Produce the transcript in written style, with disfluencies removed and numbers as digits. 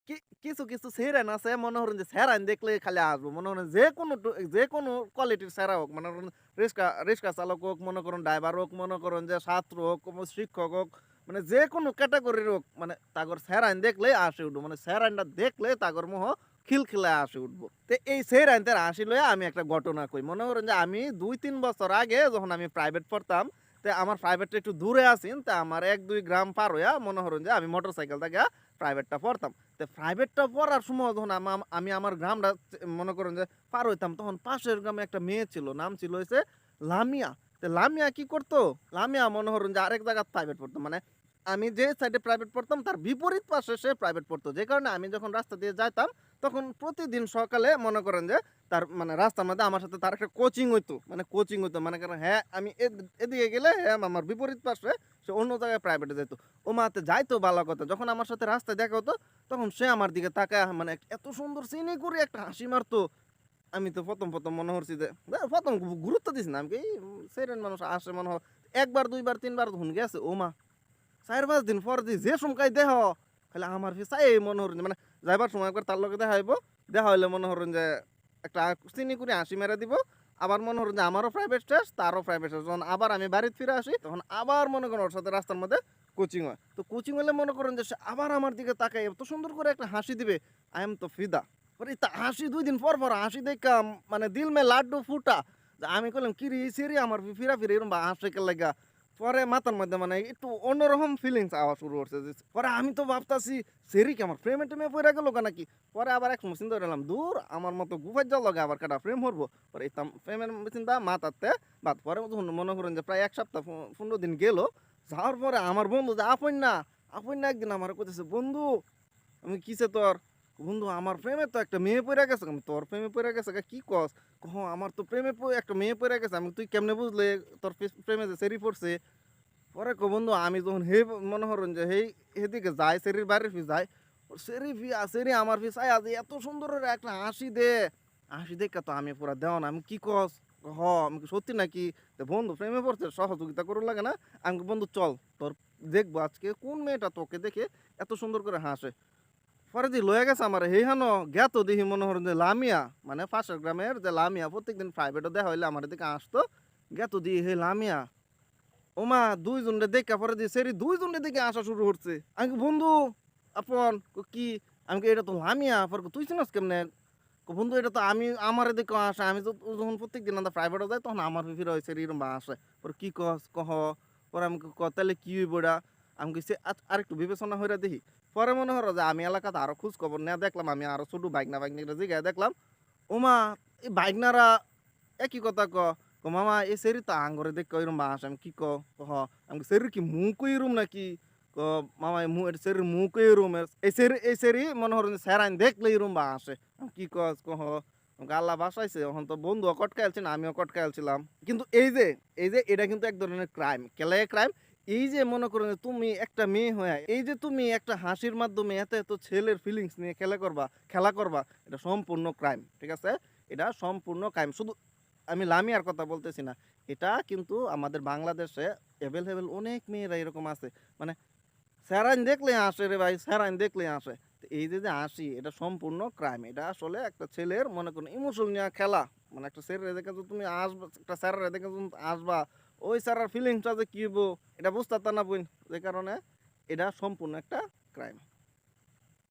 কি কিছু, কিছু সেরেন আছে মনে করেন যে সেরাইন দেখলে খালি আসবো। মনে করেন যেকোনো কোয়ালিটির সেরা হোক। মনে করেন রিক্সা চালক হোক, মনে করেন ড্রাইভার হোক, মনে করেন যে ছাত্র হোক, কোনো শিক্ষক হোক, মানে যেকোনো ক্যাটেগরির হোক মানে তাগর সেরাইন দেখলেই হাসি উঠবো। মানে সেরাইনটা দেখলে তাগর মোহ খিলখিলায় হাসি উঠবো। তো এই সেরাইনটার হাসি লইয়া আমি একটা ঘটনা কই। মনে করেন যে আমি ২-৩ বছর আগে যখন আমি প্রাইভেট পড়তাম, তে আমার প্রাইভেটটা একটু দূরে আছিন। তা আমার ১-২ গ্রাম পার হইয়া মনে করেন যে আমি মোটরসাইকেল থেকে প্রাইভেটটা পড়তাম। তো প্রাইভেটটা পড়ার সময় যখন আমি আমার গ্রামটা মনে করেন যে পার হইতাম, তখন পাশের গ্রামে একটা মেয়ে ছিল। নাম ছিল হইছে লামিয়া। তো লামিয়া কি করতো? লামিয়া মনে করেন যে আরেক জায়গায় প্রাইভেট পড়তো। মানে আমি যে সাইডে প্রাইভেট পড়তাম তার বিপরীত পাশে সে প্রাইভেট পড়তো। যে কারণে আমি যখন রাস্তা দিয়ে যাইতাম তখন প্রতিদিন সকালে মনে করেন যে তার মানে রাস্তার মধ্যে আমার সাথে তার একটা কোচিং হইতো। মানে কোচিং হইতো। মানে করেন হ্যাঁ, আমি এদিকে গেলে হ্যাঁ আমার বিপরীত পাশে সে অন্য জায়গায় প্রাইভেটে যেত। ও মাতে যাইতো ভালো কথা। যখন আমার সাথে রাস্তায় দেখা হতো তখন সে আমার দিকে তাকায় মানে এত সুন্দর সিনি করে একটা হাসি মারতো। আমি তো ১ম মনে করছি যে ১ম গুরুত্ব দিছি না। আমি কি সেরেন মানুষ আসে মনে হয়। ১ বার ২ বার ৩ বার যখন গেছে ওমা! ৪-৫ দিন পর যে সমকায় দেহ খালি আমার চাই মনে হরেন যে মানে যাইবার সময় একবার তার লগে দেখা হইব। দেখা হইলে মনে হরেন যে একটা চিনি করে হাসি মেরে দিব। আবার মনে হরেন যে আমারও প্রাইভেট শেষ, তারও প্রাইভেট শেষ। যখন আবার আমি বাড়িতে ফিরে আসি তখন আবার মনে করেন ওর সাথে রাস্তার মধ্যে কোচিং হয়। তো কোচিং হলে মনে করেন যে সে আবার আমার দিকে তাকায় এত সুন্দর করে একটা হাসি দিবে। আই এম তো ফিদা। পরে তা হাসি ২ দিন পর হাসি দেইখা মানে দিল মে লাড্ডু ফুটা। যে আমি কইলাম কিরে এই সেরি আমার ফিরা এরকম হাসে কে লাগা। পরে মাথার মধ্যে মানে একটু অন্যরকম ফিলিংস আওয়া শুরু করছে যে পরে আমি তো ভাবতাছি সেরি কি আমার প্রেমে টেমে পইরা গেল নাকি। পরে আবার এক সময় চিন্তা করলাম দূর আমার মতো গুফার যাওয়ার লগে আবার কাটা প্রেম হরবো। পরে এই প্রেমের চিন্তা মাথাতে বাদ পরে যখন মনে করেন যে প্রায় ১ সপ্তাহ ১৫ দিন গেল যাওয়ার পরে আমার বন্ধু যে আপন না একদিন আমার কইতেছে বন্ধু আমি কিসে তোর বন্ধু আমার প্রেমে তো একটা মেয়ে পইরা গেছে। আমি তোর প্রেমে পইরা গেছে কি কস? আমার তো প্রেমে একটা মেয়ে পইরা গেছে। আমি তুই কেমনে বুঝলে তোর প্রেমে যে সেরি পড়ছে? পরে বন্ধু আমি যখন মনে হরেন যে হেদিকে যাই সেরির বাড়ির যাই সেরি আমার চাই আজ এত সুন্দর করে একটা হাসি দে হাসি দেখে তো আমি পুরা দেওয়া না আমি কি কস আমি কি সত্যি নাকি তে বন্ধু প্রেমে পড়ছে সহযোগিতা করুন লাগে না আমি বন্ধু চল তোর দেখবো আজকে কোন মেয়েটা তোকে দেখে এত সুন্দর করে হাসে পরে দি লয়ে গেছে আমার হানো জ্ঞাত দেখি মনে হরেন যে লামিয়া মানে পাশের গ্রামের যে লামিয়া প্রত্যেকদিন প্রাইভেটও দেখা হইলে আমার দিকে আসতো জ্ঞাত দিয়ে লামিয়া ওমা ২ জনরে দেইখা পরে যে সেরি ২ জনরে দেখে আসা শুরু করছে। আমি কই, "বন্ধু আপন" কি? আমি কই, "এটা তো লামিয়া।" পরে কয়, "তুই চিনস কেমনে?" কয়, "বন্ধু এটা তো আমি আমারে দেখে আসে। আমি তো যখন প্রত্যেকদিন আমরা প্রাইভেটে যাই তখন আমার ফিফিরা ওই সেরি এরকম আসে।" পরে "কি কস? কহ।" পরে আমি কই, "তাইলে কি হইব এটা?" আমি কইছি, আরেকটু বিবেচনা কইরা দেখি।" পরে মনে হলো যে আমি এলাকাতে আরো খোঁজ খবর নেয়া দেখলাম আমি আরো ছোট বাইকনা-বাইকনিরে জিগায়া দেখলাম, ওমা! এই বাইকনারা একই কথা মামা এ সেরি তো আঙ্গরে দেখে ওইরকম বাস আমি কি আমি সেরির কি মুখ এরম নাকি মামা এর সেরির মুখ এরম এই সেরি মনে হরেন স্যারাইন দেখলে এরম বাসে আমি কি কহ আল্লাহ বাসাইছে এখন তো বন্ধুও কটকাইলছে না আমিও কটকাইলছিলাম কিন্তু এই যে এটা কিন্তু এক ধরনের ক্রাইম কেলে ক্রাইম এই যে মনে করেন যে তুমি একটা মেয়ে হয়ে এই যে তুমি একটা হাসির মাধ্যমে এত ছেলের ফিলিংস নিয়ে খেলা করবা এটা সম্পূর্ণ ক্রাইম ঠিক আছে এটা সম্পূর্ণ ক্রাইম শুধু আমি লামিয়ার কথা বলতেছি না। এটা কিন্তু আমাদের বাংলাদেশে এভেইলেবল অনেক মেয়েরা এরকম আছে। মানে স্যালাইন দেখলেই হাসে রে ভাই, স্যালাইন দেখলেই হাসে। তো এই যে হাসি এটা সম্পূর্ণ ক্রাইম। এটা আসলে একটা ছেলের মনে করুন ইমোশন নিয়ে খেলা। মানে একটা ছেলেরে দেখে যদি তুমি আসবা একটা স্যারেরে দেখে যখন আসবা, ওই স্যারের ফিলিংসটা যে কি হইবো এটা বুঝতে পারতা না বইন। যে কারণে এটা সম্পূর্ণ একটা ক্রাইম।